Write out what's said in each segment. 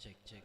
Cek cek.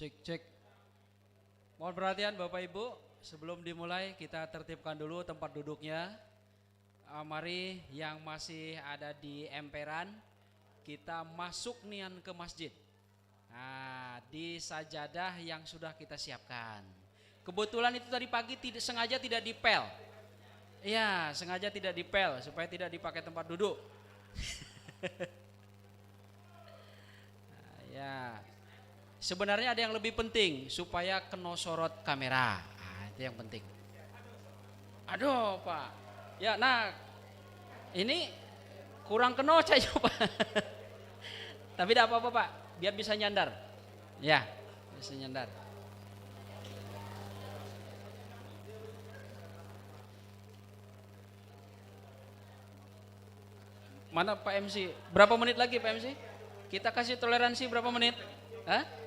Cek cek. Mohon perhatian Bapak Ibu, sebelum dimulai kita tertibkan dulu tempat duduknya. Mari yang masih ada di emperan kita masuk nian ke masjid. Nah, di sajadah yang sudah kita siapkan. Kebetulan itu tadi pagi sengaja tidak dipel. Iya, sengaja tidak dipel supaya tidak dipakai tempat duduk. Nah, ya. Sebenarnya ada yang lebih penting supaya kena sorot kamera. Nah, itu yang penting. Aduh, Pak. Ya, nah ini kurang kena saya Pak. Tapi tidak apa-apa Pak, biar bisa nyandar. Ya, bisa nyandar. Mana Pak MC? Berapa menit lagi Pak MC? Kita kasih toleransi berapa menit? Hah?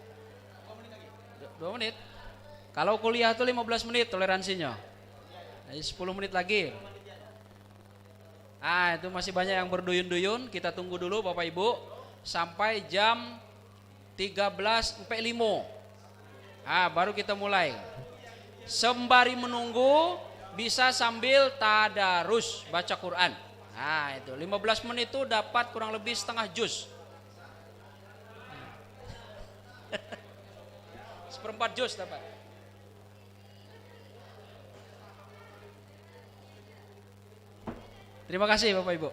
2 menit. Kalau kuliah itu 15 menit toleransinya. Jadi 10 menit lagi. Ah, itu masih banyak yang berduyun-duyun. Kita tunggu dulu Bapak Ibu sampai jam 13.45. Ah, baru kita mulai. Sembari menunggu bisa sambil tadarus baca Quran. Nah, itu 15 menit itu dapat kurang lebih setengah juz. Seperempat juz dapat. Terima kasih Bapak Ibu.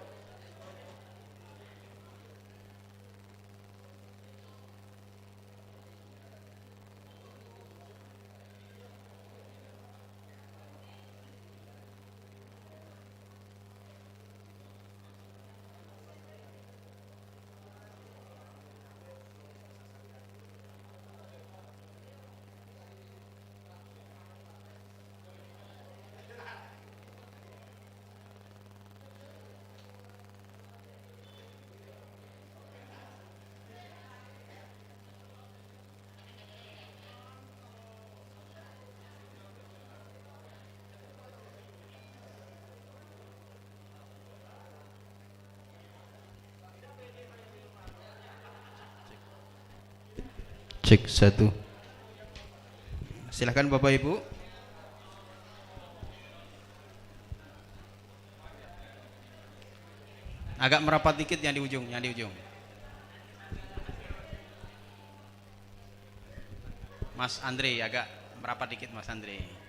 Cek 1. Silahkan Bapak Ibu. Agak merapat dikit yang di ujung, yang di ujung. Mas Andre agak merapat dikit Mas Andre.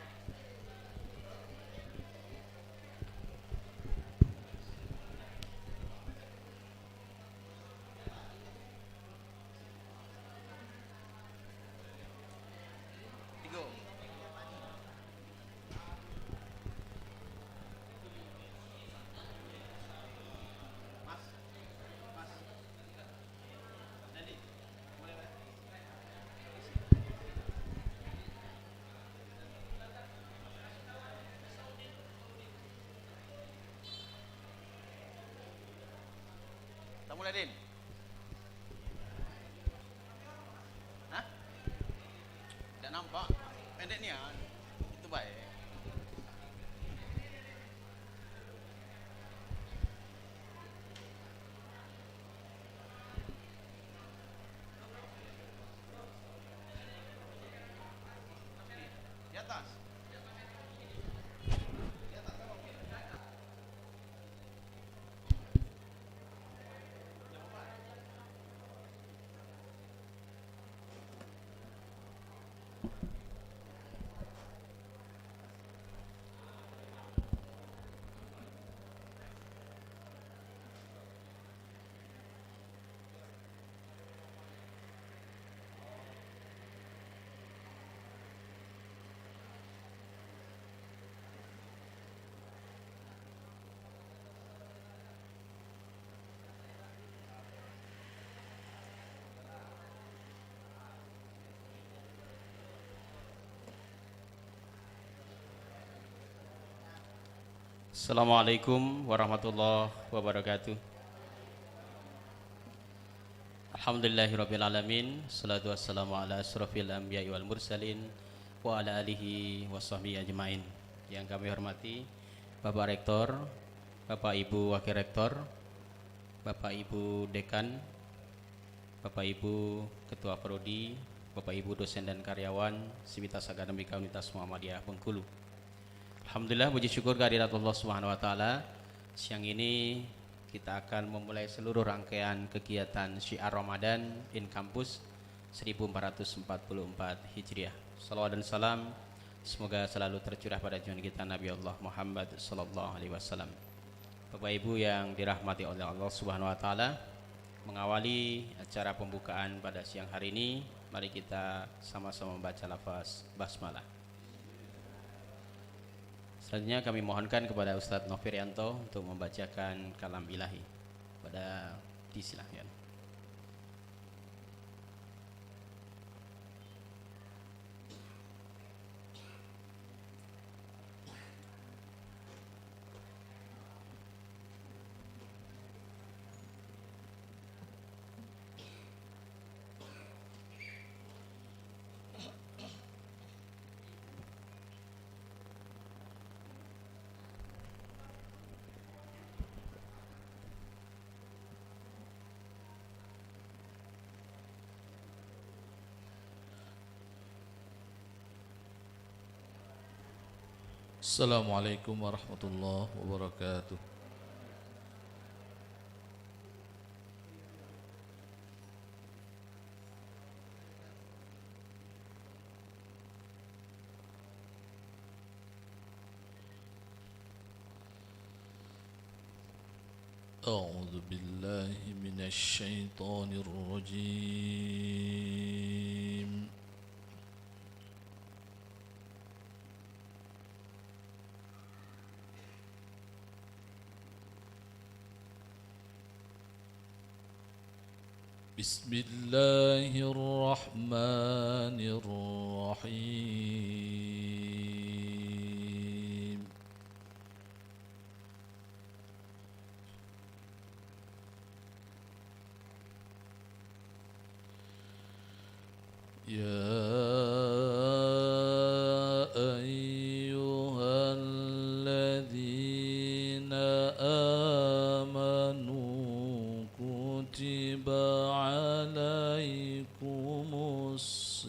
Kita mulai Din. Hah? Tidak nampak. Pendek nih ya. Itu baik. Di atas. Assalamualaikum warahmatullahi wabarakatuh. Alhamdulillahirrabbilalamin. Salatu wassalamu ala asrafil anbiya'i wal mursalin wa ala alihi wa sahbihi ajmain. Yang kami hormati Bapak Rektor, Bapak Ibu Wakil Rektor, Bapak Ibu Dekan, Bapak Ibu Ketua Prodi, Bapak Ibu dosen dan karyawan Sivitas Akademika Universitas Muhammadiyah Bengkulu. Alhamdulillah, puji syukur kehadirat Allah Subhanahu wa taala. Siang ini kita akan memulai seluruh rangkaian kegiatan Syiar Ramadan in Campus 1444 Hijriah. Salawat dan salam semoga selalu tercurah pada junjungan kita Nabi Allah Muhammad sallallahu alaihi wasallam. Bapak Ibu yang dirahmati oleh Allah Subhanahu wa taala, mengawali acara pembukaan pada siang hari ini, mari kita sama-sama membaca lafaz basmalah. Selanjutnya kami mohonkan kepada Ustadz Novirianto untuk membacakan kalam ilahi. Pada disilahkan. Assalamualaikum warahmatullahi wabarakatuh. A'udzu billahi minasy syaithanir rajim. بسم الله الرحمن الرحيم يا أيها الذين آمنوا كتب عليكم الصيام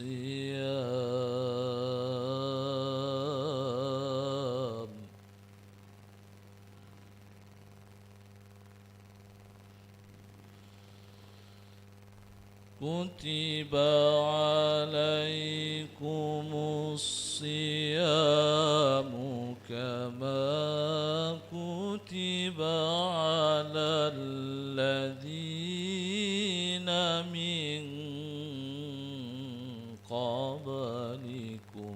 كتب عليكم الصيام كما كتب على الذين من قبلكم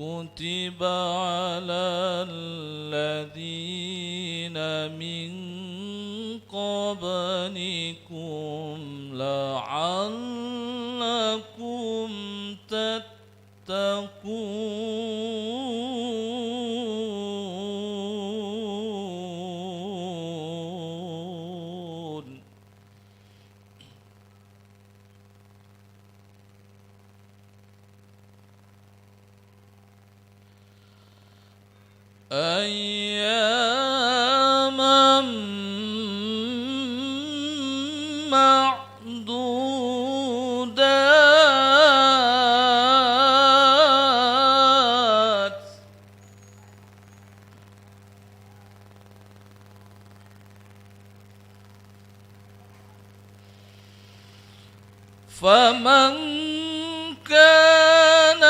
كتب على الذين من قبلكم لعلكم تتقون أياما معدودات فمن كان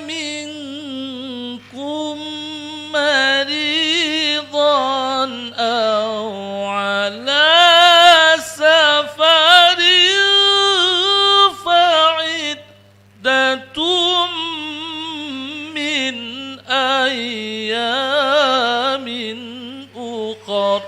منكم مريضا أو على سفر فعدة من أيام أخر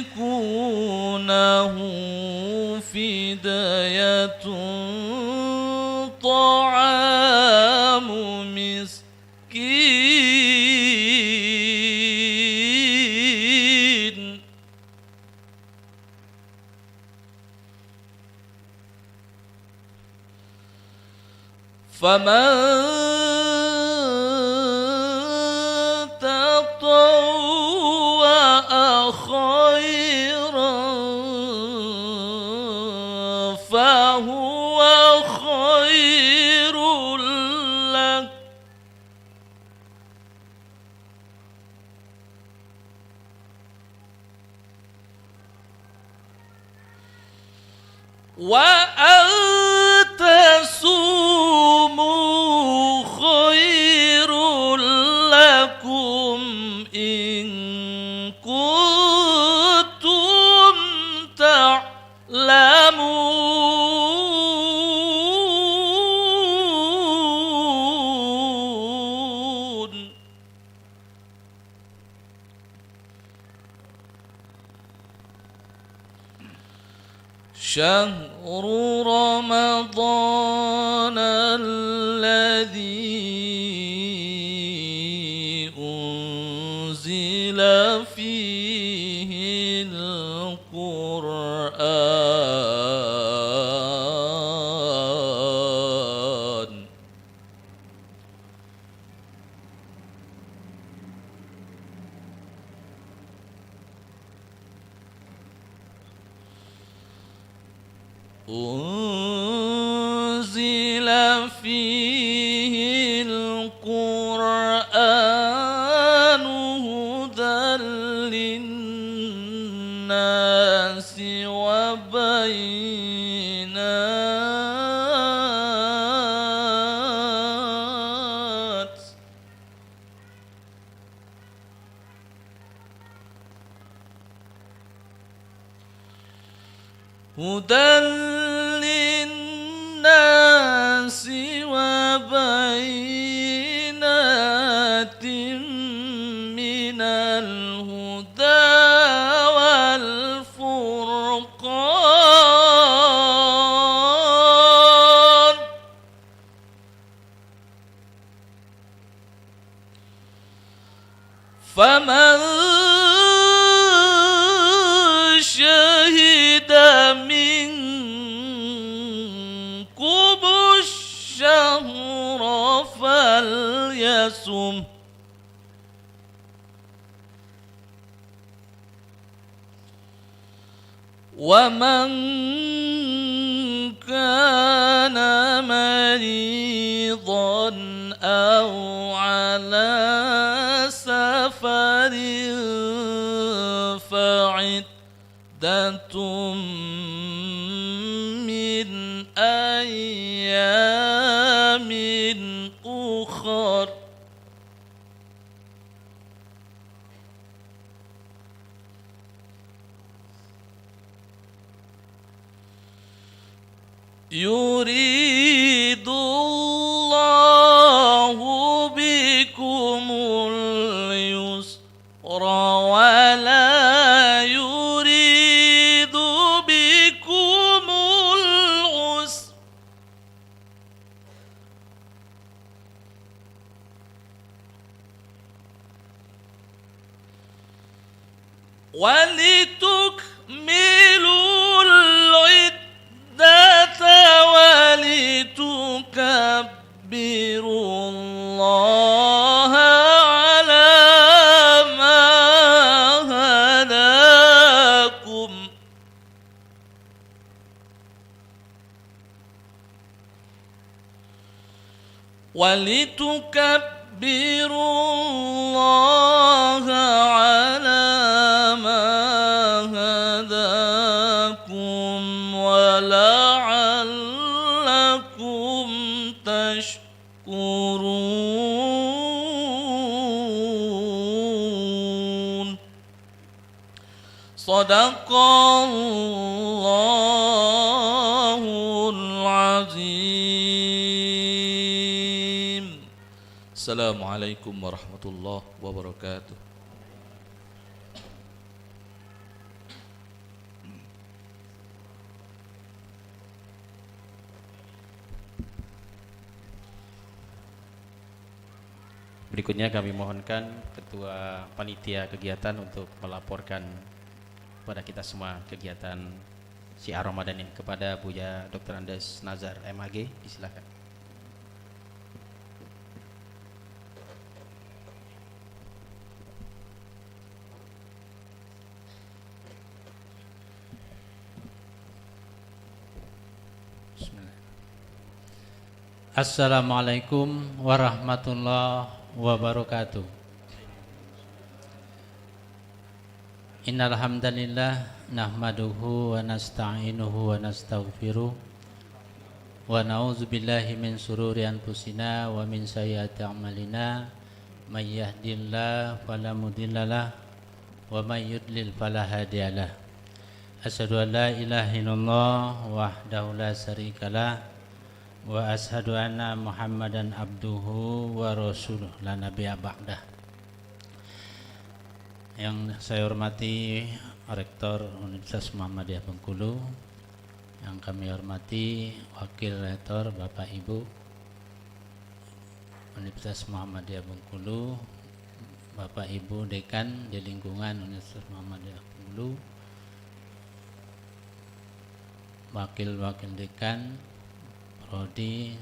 يطيقونه فدية طعام مسكين فمن تطوع خيرا فهو خير له وأن تصوموا خير لكم إن كنتم تعلمون شهر رمضان الذي أنزل فيه القرآن أنزل فيه القرآن هدى للناس وبينات هدى للناس وبينات من الهدى والفرقان فمن شهد منكم الشهر فليصم ومن كان مريضا أو على سفر فعدة من أيام أخر يريد الله بكم اليسر ولا يريد بكم العسر ولتكملوا العدة ولتكبروا الله على ما هداكم ولتكبروا الله على ما هداكم ولعلكم تشكرون صدق الله العظيم. Assalamualaikum warahmatullahi wabarakatuh. Berikutnya kami mohonkan Ketua Panitia Kegiatan untuk melaporkan kepada kita semua kegiatan Syiar Ramadan ini. Kepada Buya Dr. Andes Nazar MAG, disilakan. Assalamualaikum warahmatullahi wabarakatuh. Innal hamdalillah nahmaduhu wa nasta'inuhu wa nastaghfiruh wa na'udzu billahi min shururi anfusina wa min sayyiati a'malina may yahdihillahu fala mudhillalah wa may yudlil fala hadiyalah. Asyhadu an la ilaha illallah wahdahu la syarikalah wa ashadu anna Muhammadan abduhu wa rasuluh la nabiyya ba'dah. Yang saya hormati Rektor Universitas Muhammadiyah Bengkulu, yang kami hormati Wakil Rektor Bapak Ibu Universitas Muhammadiyah Bengkulu, Bapak Ibu Dekan di lingkungan Universitas Muhammadiyah Bengkulu, Wakil-wakil Dekan, Prodi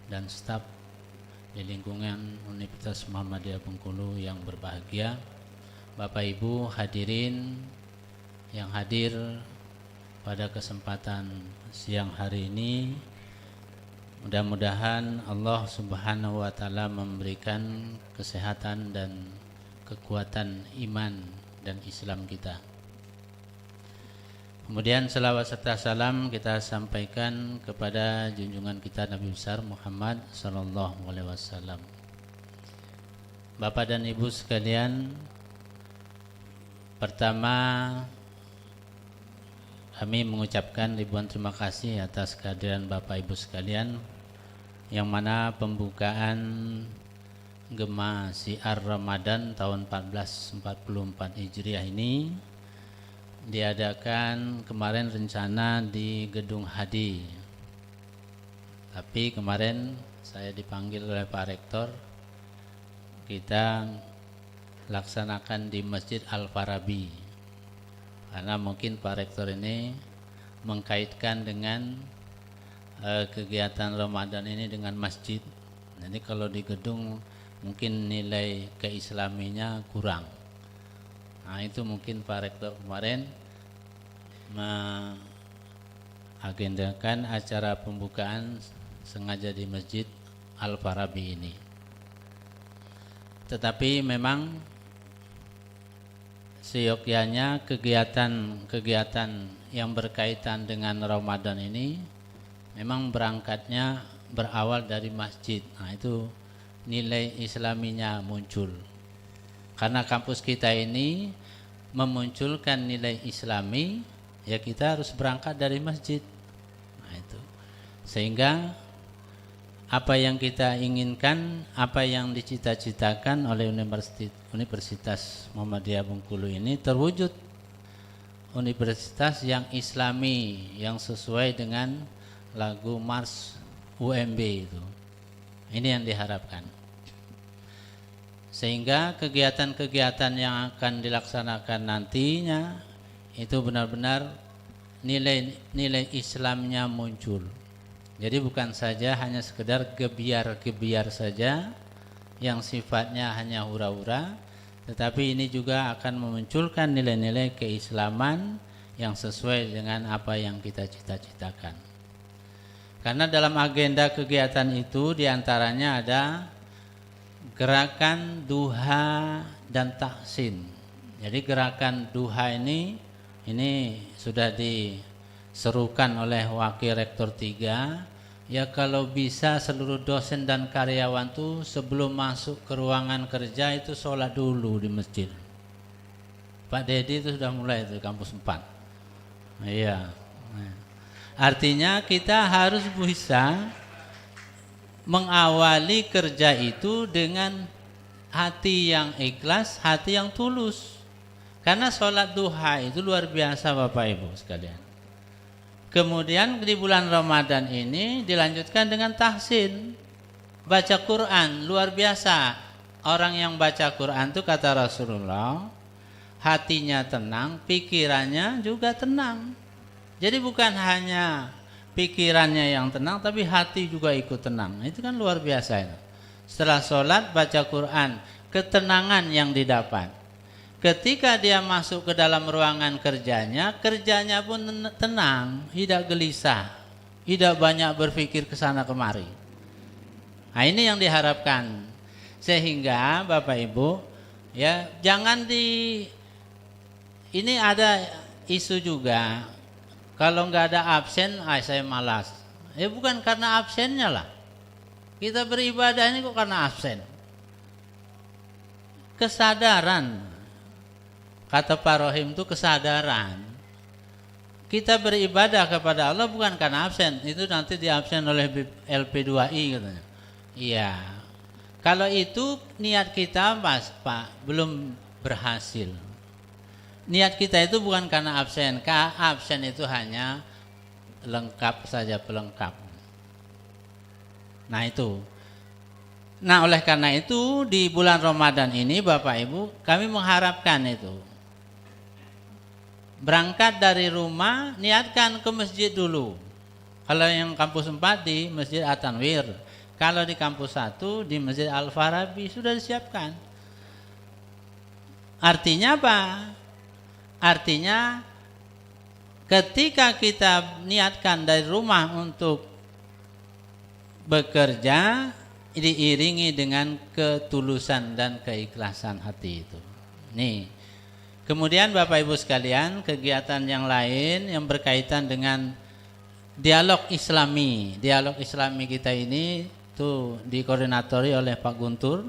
dan staf di lingkungan Universitas Muhammadiyah Bengkulu yang berbahagia, Bapak Ibu hadirin yang hadir pada kesempatan siang hari ini, mudah-mudahan Allah Subhanahu wa taala memberikan kesehatan dan kekuatan iman dan Islam kita. Kemudian selawat serta salam kita sampaikan kepada junjungan kita Nabi besar Muhammad sallallahu alaihi wasallam. Bapak dan Ibu sekalian, pertama kami mengucapkan ribuan terima kasih atas kehadiran Bapak Ibu sekalian, yang mana pembukaan Gema Syiar Ramadan tahun 1444 Hijriah ini diadakan kemarin rencana di Gedung Hadi, tapi kemarin saya dipanggil oleh Pak Rektor, kita laksanakan di Masjid Al-Farabi, karena mungkin Pak Rektor ini mengkaitkan dengan kegiatan Ramadan ini dengan masjid. Jadi kalau di gedung mungkin nilai keislaminya kurang. Nah, itu mungkin Pak Rektor kemarin mengagendakan acara pembukaan sengaja di Masjid Al-Farabi ini. Tetapi memang seyogyanya kegiatan yang berkaitan dengan Ramadan ini memang berangkatnya berawal dari masjid. Nah, itu nilai islaminya muncul. Karena kampus kita ini memunculkan nilai islami, ya kita harus berangkat dari masjid. Nah, itu. Sehingga apa yang kita inginkan, apa yang dicita-citakan oleh Universitas Muhammadiyah Bengkulu ini terwujud. Universitas yang islami, yang sesuai dengan lagu Mars UMB itu. Ini yang diharapkan. Sehingga kegiatan-kegiatan yang akan dilaksanakan nantinya itu benar-benar nilai Islamnya muncul. Jadi bukan saja hanya sekedar gebiar-gebiar saja yang sifatnya hanya hura-hura, tetapi ini juga akan memunculkan nilai-nilai keislaman yang sesuai dengan apa yang kita cita-citakan. Karena dalam agenda kegiatan itu diantaranya ada gerakan duha dan tahsin. Jadi gerakan duha ini sudah diserukan oleh Wakil Rektor 3. Ya kalau bisa seluruh dosen dan karyawan tuh sebelum masuk ke ruangan kerja itu sholat dulu di masjid. Pak Dedi itu sudah mulai itu kampus 4. Iya. Artinya kita harus bisa mengawali kerja itu dengan hati yang ikhlas, hati yang tulus. Karena sholat duha itu luar biasa Bapak Ibu sekalian. Kemudian di bulan Ramadan ini dilanjutkan dengan tahsin, baca Quran, luar biasa. orang yang baca Quran itu kata Rasulullah, hatinya tenang, pikirannya juga tenang. Jadi bukan hanya pikirannya yang tenang, tapi hati juga ikut tenang. Itu kan luar biasa itu. Setelah sholat baca Quran, ketenangan yang didapat. Ketika dia masuk ke dalam ruangan kerjanya pun tenang, tidak gelisah, tidak banyak berpikir ke sana kemari. Nah, ini yang diharapkan. Sehingga Bapak Ibu, ya jangan ini ada isu juga. Kalau nggak ada absen, saya malas. Bukan karena absennya lah. Kita beribadah ini kok karena absen. Kesadaran, kata Pak Rohim itu kesadaran. Kita beribadah kepada Allah bukan karena absen. Itu nanti diabsen oleh LP2I katanya. Iya. Kalau itu niat kita Pak belum berhasil. Niat kita itu bukan karena absen. Absen itu hanya lengkap saja, pelengkap. Nah itu. Nah oleh karena itu di bulan Ramadan ini Bapak Ibu kami mengharapkan itu. Berangkat dari rumah niatkan ke masjid dulu. Kalau yang kampus 4 di Masjid At-Tanwir. Kalau di kampus 1 di Masjid Al-Farabi sudah disiapkan. Artinya apa? Artinya ketika kita niatkan dari rumah untuk bekerja diiringi dengan ketulusan dan keikhlasan hati itu. Nih. Kemudian Bapak Ibu sekalian, kegiatan yang lain yang berkaitan dengan dialog Islami. Dialog Islami kita ini itu dikoordinatori oleh Pak Guntur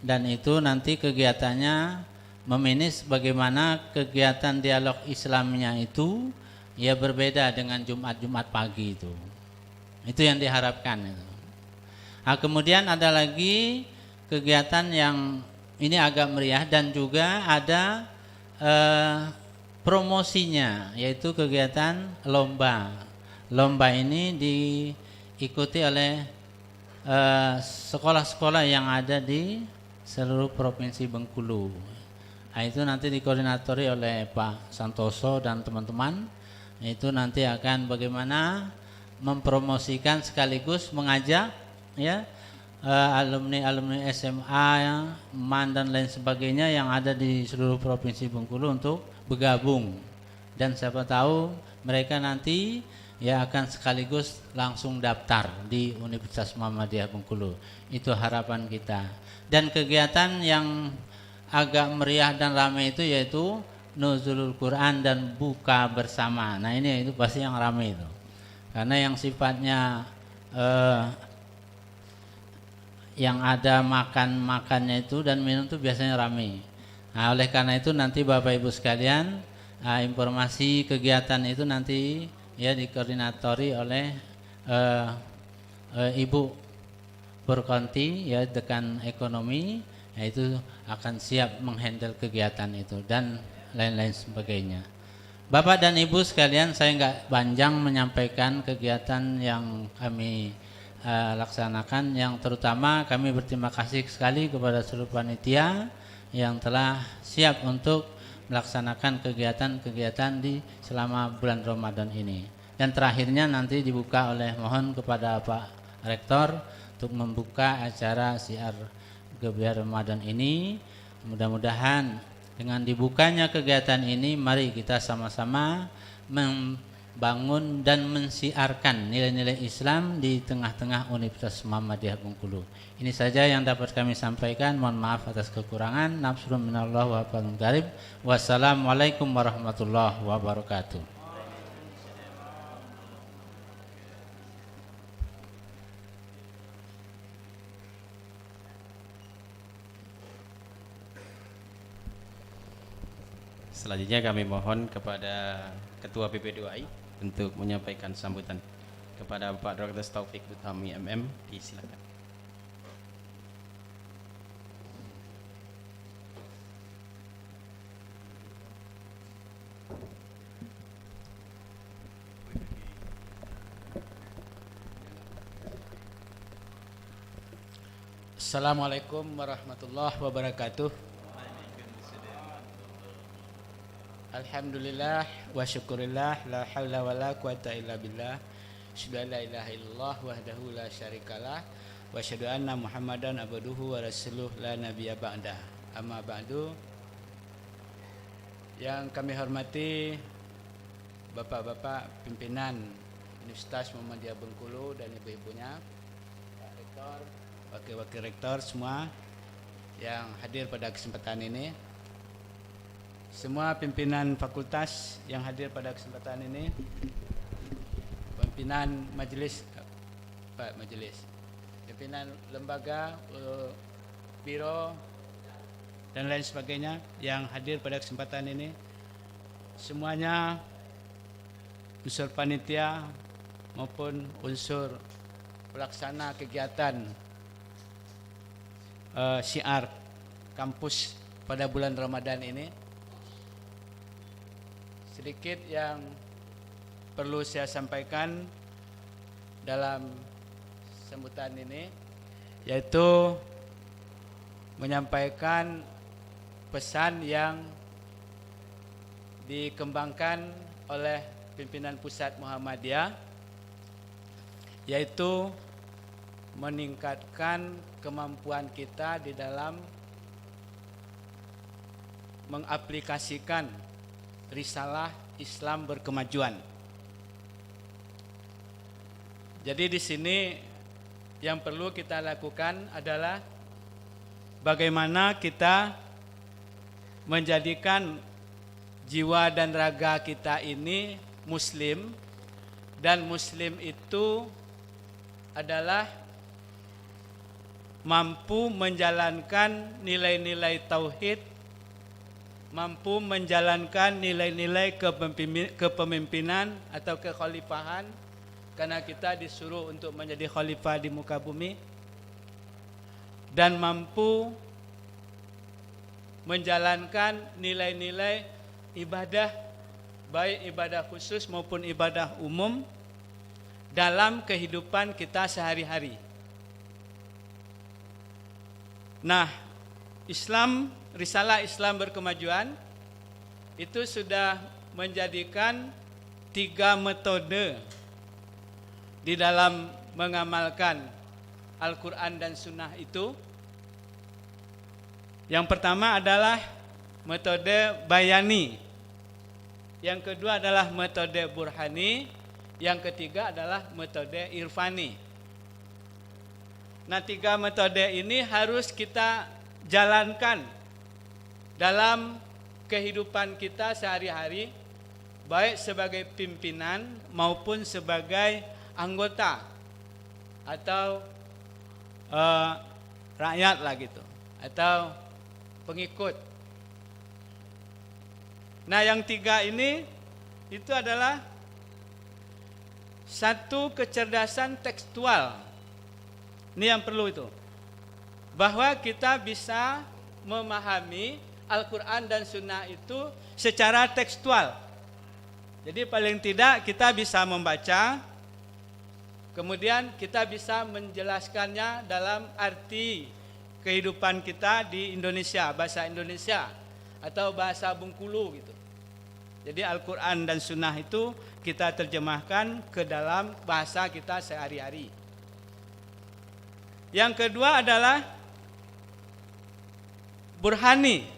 dan itu nanti kegiatannya memanage bagaimana kegiatan dialog Islamnya itu ya berbeda dengan Jumat pagi itu. Itu yang diharapkan itu. Nah, kemudian ada lagi kegiatan yang ini agak meriah dan juga ada promosinya yaitu kegiatan lomba. Lomba ini diikuti oleh sekolah-sekolah yang ada di seluruh provinsi Bengkulu. Nah, itu nanti dikoordinatori oleh Pak Santoso dan teman-teman. Itu nanti akan bagaimana mempromosikan sekaligus mengajak ya alumni SMA, MAN dan lain sebagainya yang ada di seluruh provinsi Bengkulu untuk bergabung. Dan siapa tahu mereka nanti ya akan sekaligus langsung daftar di Universitas Muhammadiyah Bengkulu. Itu harapan kita. Dan kegiatan yang agak meriah dan ramai itu yaitu Nuzulul Quran dan buka bersama. Nah ini itu pasti yang ramai itu. Karena yang sifatnya yang ada makannya itu dan minum itu biasanya ramai. Nah oleh karena itu nanti Bapak Ibu sekalian informasi kegiatan itu nanti ya dikoordinatori oleh Ibu Purkonti ya Dekan Ekonomi, yaitu akan siap menghandle kegiatan itu dan lain-lain sebagainya. Bapak dan Ibu sekalian, saya nggak panjang menyampaikan kegiatan yang kami laksanakan. Yang terutama kami berterima kasih sekali kepada seluruh panitia yang telah siap untuk melaksanakan kegiatan-kegiatan di selama bulan Ramadan ini. Dan terakhirnya nanti dibuka oleh mohon kepada Pak Rektor untuk membuka acara siar Gebiar Ramadan ini. Mudah-mudahan dengan dibukanya kegiatan ini mari kita sama-sama membangun dan mensiarkan nilai-nilai Islam di tengah-tengah Universitas Muhammadiyah Bengkulu. Ini saja yang dapat kami sampaikan. Mohon maaf atas kekurangan. Nafsurun minallah wa fadlun qarib. Wassalamualaikum warahmatullahi wabarakatuh. Selanjutnya kami mohon kepada Ketua PP2I untuk menyampaikan sambutan kepada Bapak Dr. Taufik Utami MM. Disilakan. Assalamualaikum warahmatullahi wabarakatuh. Alhamdulillah wa syukurillah, la haula wa la quwata illa billah. Asyhadu an la ilaha illallah wahdahu la syarikalah wa asyhadu anna Muhammadan abduhu wa rasuluh la nabiyya ba'dah. Amma ba'du. Yang kami hormati Bapak-bapak pimpinan Universitas Muhammadiyah Bengkulu dan ibu-ibunya, Pak Rektor, wakil-wakil rektor semua yang hadir pada kesempatan ini, semua pimpinan fakultas yang hadir pada kesempatan ini, pimpinan majelis, Pak Majelis, pimpinan lembaga, biro dan lain sebagainya yang hadir pada kesempatan ini, semuanya unsur panitia maupun unsur pelaksana kegiatan syiar kampus pada bulan Ramadan ini. Sedikit yang perlu saya sampaikan dalam sambutan ini, yaitu menyampaikan pesan yang dikembangkan oleh pimpinan pusat Muhammadiyah, yaitu meningkatkan kemampuan kita di dalam mengaplikasikan risalah Islam berkemajuan. Jadi di sini yang perlu kita lakukan adalah bagaimana kita menjadikan jiwa dan raga kita ini muslim, dan muslim itu adalah mampu menjalankan nilai-nilai tauhid, mampu menjalankan nilai-nilai kepemimpinan atau kekhalifahan, karena kita disuruh untuk menjadi khalifah di muka bumi, dan mampu menjalankan nilai-nilai ibadah, baik ibadah khusus maupun ibadah umum dalam kehidupan kita sehari-hari. Nah, Islam, risalah Islam berkemajuan itu sudah menjadikan 3 metode di dalam mengamalkan Al-Quran dan Sunnah itu. Yang pertama adalah metode bayani, yang kedua adalah metode burhani, yang ketiga adalah metode irfani. Nah, 3 metode ini harus kita jalankan dalam kehidupan kita sehari-hari, baik sebagai pimpinan maupun sebagai anggota atau rakyat lah gitu, atau pengikut. Nah, yang 3 ini itu adalah satu kecerdasan tekstual. Ini yang perlu itu, bahwa kita bisa memahami Al-Quran dan Sunnah itu secara tekstual. Jadi paling tidak kita bisa membaca, kemudian kita bisa menjelaskannya dalam arti kehidupan kita di Indonesia, bahasa Indonesia atau bahasa Bengkulu gitu. Jadi Al-Quran dan Sunnah itu kita terjemahkan ke dalam bahasa kita sehari-hari. Yang kedua adalah burhani.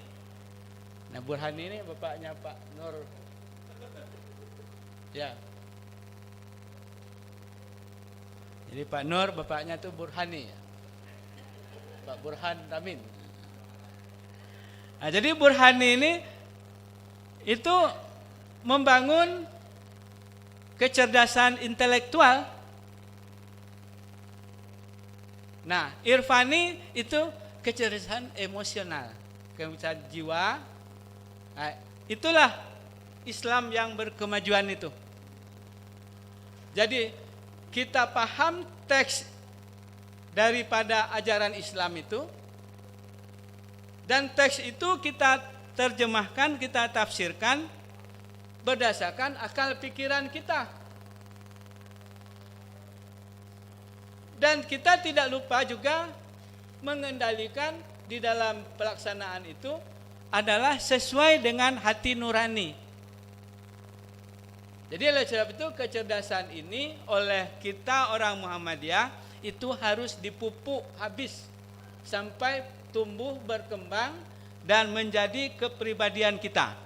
Nah, burhani ini bapaknya Pak Nur. Ya. Jadi Pak Nur bapaknya itu burhani. Pak Burhan Ramin. Nah, jadi burhani ini itu membangun kecerdasan intelektual. Nah, irfani itu kecerdasan emosional, kecerdasan jiwa. Nah, itulah Islam yang berkemajuan itu. Jadi kita paham teks daripada ajaran Islam itu, dan teks itu kita terjemahkan, kita tafsirkan berdasarkan akal pikiran kita. Dan kita tidak lupa juga mengendalikan di dalam pelaksanaan itu adalah sesuai dengan hati nurani. Jadi oleh sebab itu kecerdasan ini oleh kita orang Muhammadiyah itu harus dipupuk habis sampai tumbuh berkembang dan menjadi kepribadian kita.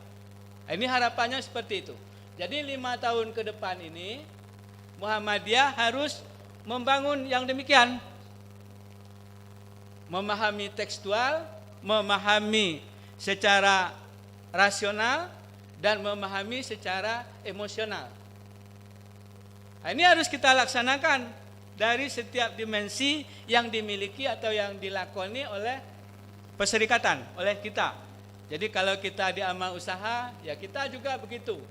Ini harapannya seperti itu. Jadi 5 tahun ke depan ini Muhammadiyah harus membangun yang demikian. Memahami tekstual, memahami secara rasional, dan memahami secara emosional. Nah, ini harus kita laksanakan dari setiap dimensi yang dimiliki atau yang dilakoni oleh perserikatan, oleh kita. Jadi kalau kita di amal usaha, ya kita juga begitu.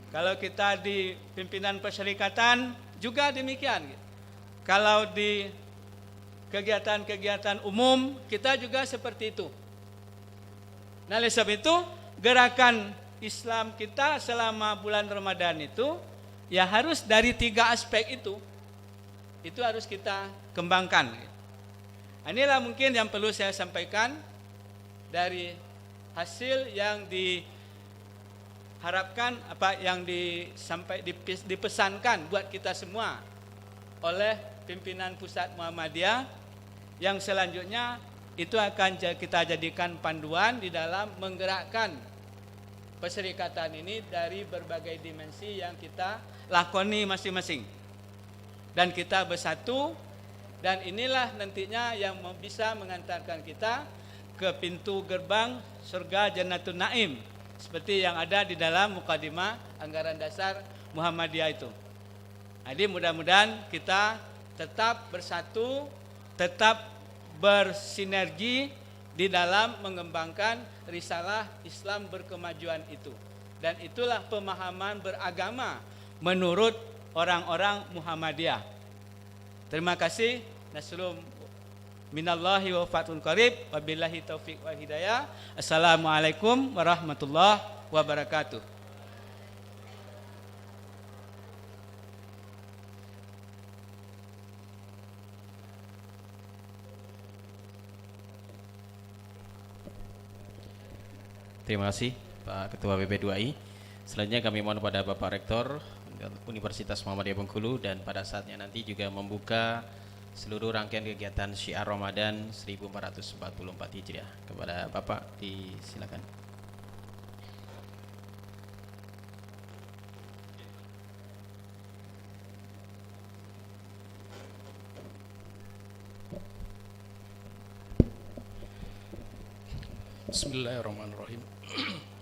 Kalau kita di pimpinan perserikatan juga demikian. Kalau di kegiatan-kegiatan umum kita juga seperti itu. Nah, oleh sebab itu gerakan Islam kita selama bulan Ramadan itu ya harus dari 3 aspek itu harus kita kembangkan. Inilah mungkin yang perlu saya sampaikan dari hasil yang diharapkan, yang dipesankan buat kita semua oleh pimpinan pusat Muhammadiyah, yang selanjutnya itu akan kita jadikan panduan di dalam menggerakkan perserikatan ini dari berbagai dimensi yang kita lakoni masing-masing. Dan kita bersatu, dan inilah nantinya yang bisa mengantarkan kita ke pintu gerbang surga Jannatul Naim, seperti yang ada di dalam mukadimah anggaran dasar Muhammadiyah itu. Jadi mudah-mudahan kita tetap bersatu, tetap bersinergi di dalam mengembangkan risalah Islam berkemajuan itu. Dan itulah pemahaman beragama menurut orang-orang Muhammadiyah. Terima kasih. Nasrum minallahi wa fathun qarib. Wabillahi taufiq wal hidayah. Assalamualaikum warahmatullahi wabarakatuh. Terima kasih Pak Ketua PP2I. Selanjutnya kami mohon pada Bapak Rektor Universitas Muhammadiyah Bengkulu dan pada saatnya nanti juga membuka seluruh rangkaian kegiatan Syiar Ramadan 1444 Hijriah. Kepada Bapak disilakan. Bismillahirrahmanirrahim.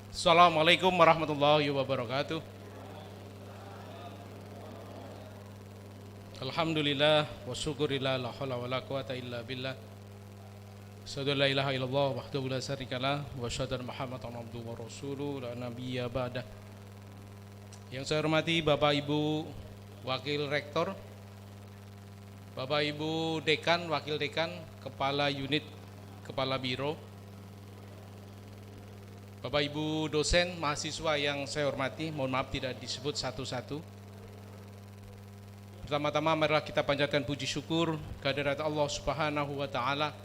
Assalamualaikum warahmatullahi wabarakatuh. Alhamdulillah wa syukurillah la haula wa la quwata illa billah. Asyhadu an la ilaha illallah wahdahu la syarikalah wa asyhadu anna Muhammadan abduhu wa rasuluhu la nabiyya ba'dah. Yang saya hormati Bapak Ibu Wakil Rektor, Bapak Ibu Dekan, Wakil Dekan, Kepala Unit, Kepala Biro, Bapak Ibu dosen, mahasiswa yang saya hormati, mohon maaf tidak disebut satu-satu. Pertama-tama marilah kita panjatkan puji syukur kehadirat Allah Subhanahu wa taala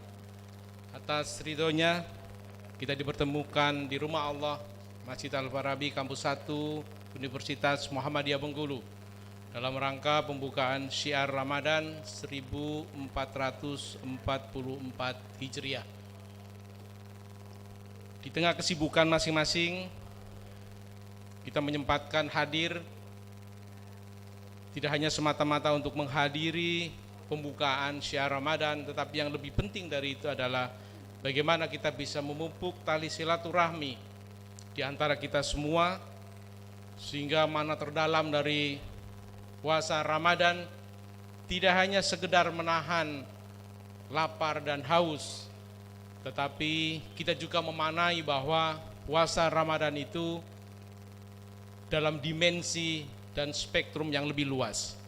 atas ridhonya kita dipertemukan di rumah Allah Masjid Al-Farabi Kampus 1 Universitas Muhammadiyah Bengkulu dalam rangka pembukaan Syiar Ramadan 1444 Hijriah. Di tengah kesibukan masing-masing, kita menyempatkan hadir tidak hanya semata-mata untuk menghadiri pembukaan Syiar Ramadan, tetapi yang lebih penting dari itu adalah bagaimana kita bisa memupuk tali silaturahmi di antara kita semua, sehingga mana terdalam dari puasa Ramadan tidak hanya sekedar menahan lapar dan haus, tetapi kita juga memaknai bahwa puasa Ramadan itu dalam dimensi dan spektrum yang lebih luas.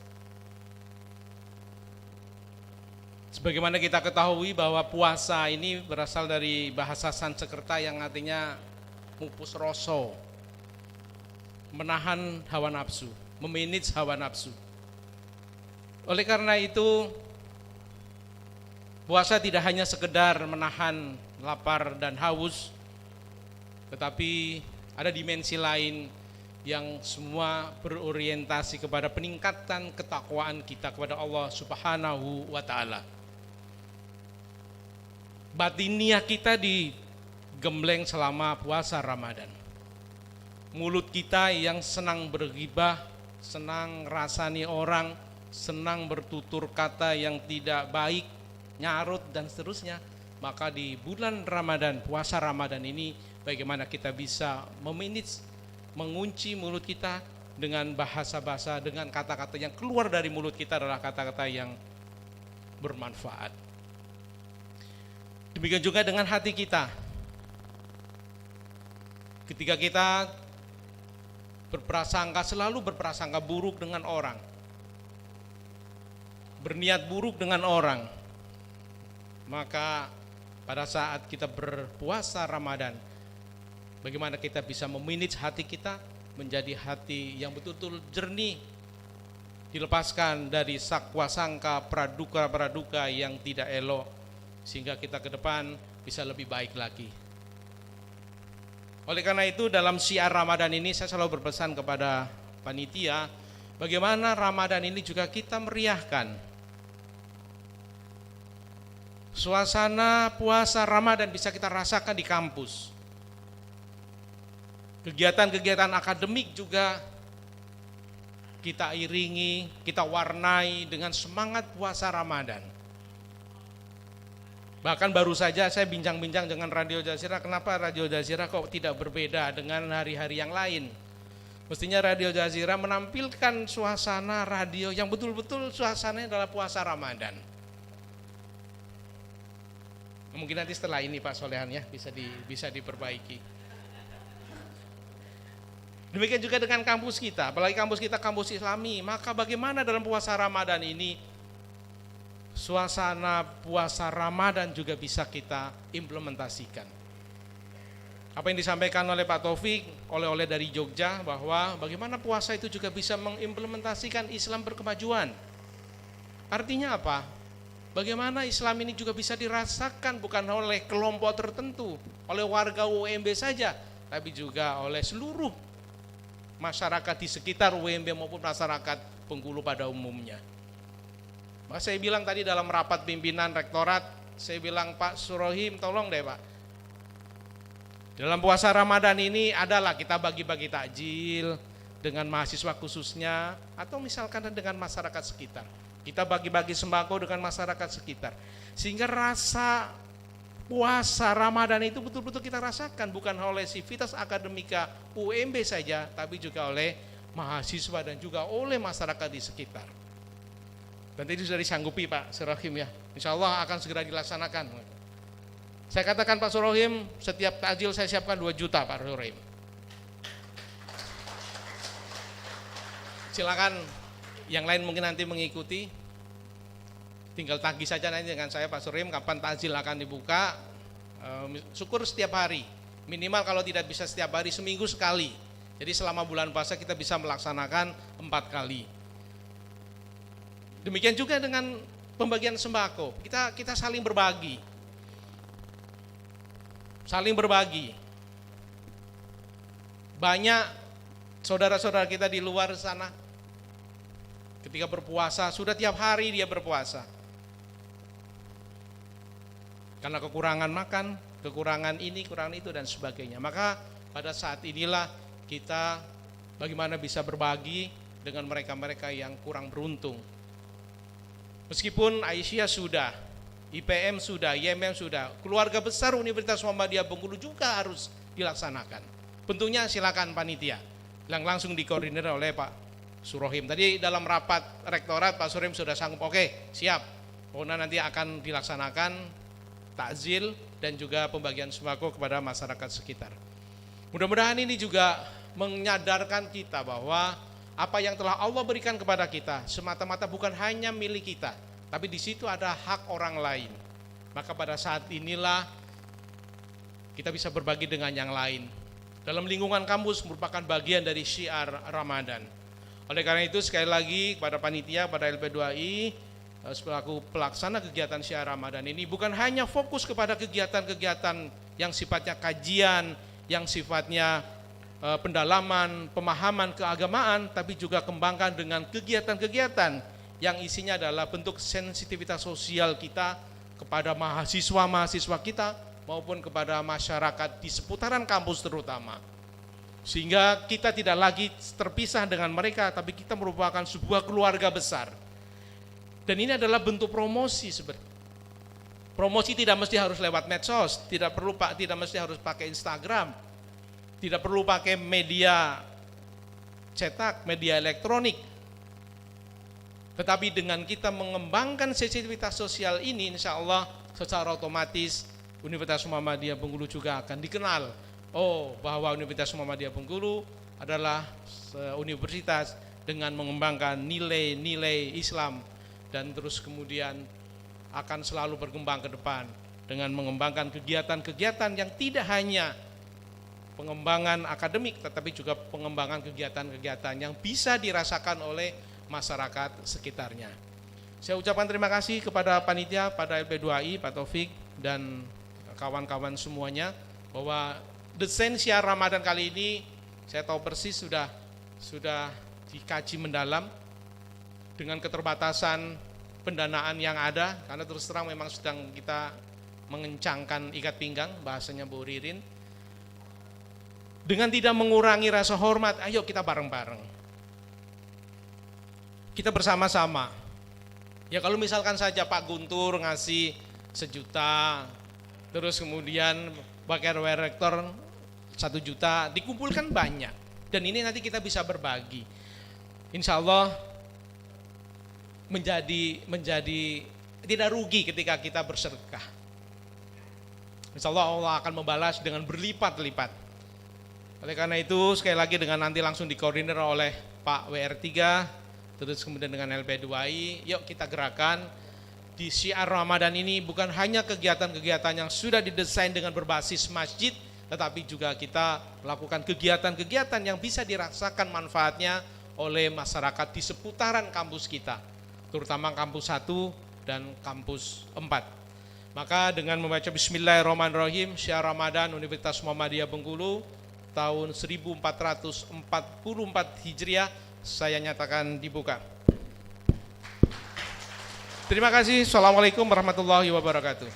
Sebagaimana kita ketahui bahwa puasa ini berasal dari bahasa Sanskerta yang artinya mupus roso, menahan hawa nafsu, memanage hawa nafsu. Oleh karena itu, Puasa tidak hanya sekedar menahan lapar dan haus, tetapi ada dimensi lain yang semua berorientasi kepada peningkatan ketakwaan kita kepada Allah Subhanahu wa taala. Batiniah kita digembleng selama puasa Ramadan. Mulut kita yang senang berghibah, senang rasani orang, senang bertutur kata yang tidak baik, nyarut dan seterusnya, maka di bulan Ramadan, puasa Ramadan ini bagaimana kita bisa mengunci mulut kita dengan bahasa-bahasa, dengan kata-kata yang keluar dari mulut kita adalah kata-kata yang bermanfaat. Demikian juga dengan hati kita. Ketika kita selalu berprasangka buruk dengan orang, berniat buruk dengan orang, maka pada saat kita berpuasa Ramadan, bagaimana kita bisa memanage hati kita menjadi hati yang betul-betul jernih, dilepaskan dari sakwa sangka, praduga yang tidak elok, sehingga kita ke depan bisa lebih baik lagi. Oleh karena itu dalam syiar Ramadan ini saya selalu berpesan kepada panitia, bagaimana Ramadan ini juga kita meriahkan. Suasana puasa Ramadan bisa kita rasakan di kampus. Kegiatan-kegiatan akademik juga kita iringi, kita warnai dengan semangat puasa Ramadan. Bahkan baru saja saya bincang-bincang dengan Radio Jazeera, kenapa Radio Jazeera kok tidak berbeda dengan hari-hari yang lain. Mestinya Radio Jazeera menampilkan suasana radio yang betul-betul suasananya adalah puasa Ramadan. Mungkin nanti setelah ini Pak Solehan ya bisa diperbaiki. Demikian juga dengan kampus kita, apalagi kampus kita kampus Islami, maka bagaimana dalam puasa Ramadan ini suasana puasa Ramadan juga bisa kita implementasikan. Apa yang disampaikan oleh Pak Taufik, oleh dari Jogja, bahwa bagaimana puasa itu juga bisa mengimplementasikan Islam berkemajuan. Artinya apa? Bagaimana Islam ini juga bisa dirasakan bukan oleh kelompok tertentu, oleh warga UMB saja, tapi juga oleh seluruh masyarakat di sekitar UMB maupun masyarakat Bengkulu pada umumnya. Maka saya bilang tadi dalam rapat pimpinan rektorat, saya bilang Pak Surohim tolong deh Pak, dalam puasa Ramadan ini adalah kita bagi-bagi takjil dengan mahasiswa khususnya, atau misalkan dengan masyarakat sekitar. Kita bagi-bagi sembako dengan masyarakat sekitar. Sehingga rasa puasa Ramadan itu betul-betul kita rasakan, bukan oleh sivitas akademika UMB saja, tapi juga oleh mahasiswa dan juga oleh masyarakat di sekitar. Dan itu sudah disanggupi Pak Surohim ya. Insya Allah akan segera dilaksanakan. Saya katakan Pak Surohim, setiap takjil saya siapkan 2 juta Pak Surohim. Silakan yang lain mungkin nanti mengikuti, tinggal tagih saja nanti dengan saya Pak Surohim kapan takjil akan dibuka. Syukur setiap hari, minimal kalau tidak bisa setiap hari, seminggu sekali. Jadi selama bulan puasa kita bisa melaksanakan 4 kali. Demikian juga dengan pembagian sembako, kita saling berbagi. Saling berbagi. Banyak saudara-saudara kita di luar sana ketika berpuasa, sudah tiap hari dia berpuasa. Karena kekurangan makan, kekurangan ini, kekurangan itu dan sebagainya. Maka pada saat inilah kita bagaimana bisa berbagi dengan mereka-mereka yang kurang beruntung. Meskipun Aisyah sudah, IPM sudah, IMM sudah, keluarga besar Universitas Muhammadiyah Bengkulu juga harus dilaksanakan. Bentuknya silakan panitia yang langsung dikoordinir oleh Pak Surohim. Tadi dalam rapat rektorat Pak Surohim sudah sanggup, oke siap. Pokoknya nanti akan dilaksanakan takjil dan juga pembagian sembako kepada masyarakat sekitar. Mudah-mudahan ini juga menyadarkan kita bahwa apa yang telah Allah berikan kepada kita semata-mata bukan hanya milik kita, tapi di situ ada hak orang lain. Maka pada saat inilah kita bisa berbagi dengan yang lain. Dalam lingkungan kampus merupakan bagian dari syiar Ramadan. Oleh karena itu sekali lagi kepada panitia, pada LP2I, selaku pelaksana kegiatan Syiar Ramadan ini bukan hanya fokus kepada kegiatan-kegiatan yang sifatnya kajian, yang sifatnya pendalaman, pemahaman keagamaan, tapi juga kembangkan dengan kegiatan-kegiatan yang isinya adalah bentuk sensitivitas sosial kita kepada mahasiswa-mahasiswa kita maupun kepada masyarakat di seputaran kampus terutama. Sehingga kita tidak lagi terpisah dengan mereka, tapi kita merupakan sebuah keluarga besar. Dan ini adalah bentuk promosi sebenarnya. Promosi tidak mesti harus lewat medsos, tidak mesti harus pakai Instagram, tidak perlu pakai media cetak, media elektronik. Tetapi dengan kita mengembangkan sensitivitas sosial ini, insya Allah secara otomatis Universitas Muhammadiyah Bengkulu juga akan dikenal. Oh, bahwa Universitas Muhammadiyah Bengkulu adalah universitas dengan mengembangkan nilai-nilai Islam dan terus kemudian akan selalu berkembang ke depan dengan mengembangkan kegiatan-kegiatan yang tidak hanya pengembangan akademik tetapi juga pengembangan kegiatan-kegiatan yang bisa dirasakan oleh masyarakat sekitarnya. Saya ucapkan terima kasih kepada panitia, pada LP2I, Pak Taufik dan kawan-kawan semuanya bahwa desain Syiar Ramadan kali ini saya tahu persis sudah dikaji mendalam dengan keterbatasan pendanaan yang ada, karena terus terang memang sedang kita mengencangkan ikat pinggang, bahasanya Bu Ririn. Dengan tidak mengurangi rasa hormat, ayo kita bareng-bareng. Kita bersama-sama. Ya kalau misalkan saja Pak Guntur ngasih 1 juta, terus kemudian Wakil Rektor 1 juta, dikumpulkan banyak. Dan ini nanti kita bisa berbagi. Insya Allah menjadi tidak rugi ketika kita bersedekah. Insya Allah Allah akan membalas dengan berlipat-lipat. Oleh karena itu sekali lagi dengan nanti langsung dikoordinir oleh Pak WR3 terus kemudian dengan LP2I, yuk kita gerakan di Syiar Ramadan ini bukan hanya kegiatan-kegiatan yang sudah didesain dengan berbasis masjid, tetapi juga kita melakukan kegiatan-kegiatan yang bisa dirasakan manfaatnya oleh masyarakat di seputaran kampus kita, terutama kampus 1 dan kampus 4. Maka dengan membaca Bismillahirrahmanirrahim, Syiar Ramadan Universitas Muhammadiyah Bengkulu tahun 1444 Hijriah saya nyatakan dibuka. Terima kasih. Assalamualaikum warahmatullahi wabarakatuh.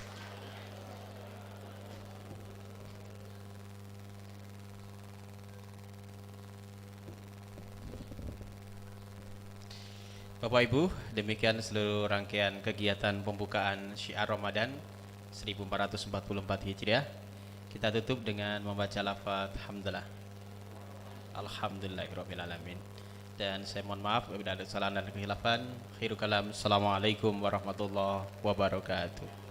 Bapak Ibu, demikian seluruh rangkaian kegiatan pembukaan Syiar Ramadan 1444 Hijriah. Kita tutup dengan membaca lafaz hamdalah. Alhamdulillahirabbil alamin. Dan saya mohon maaf apabila ada kesalahan dan kekhilafan. Khairu kalam. Assalamualaikum warahmatullahi wabarakatuh.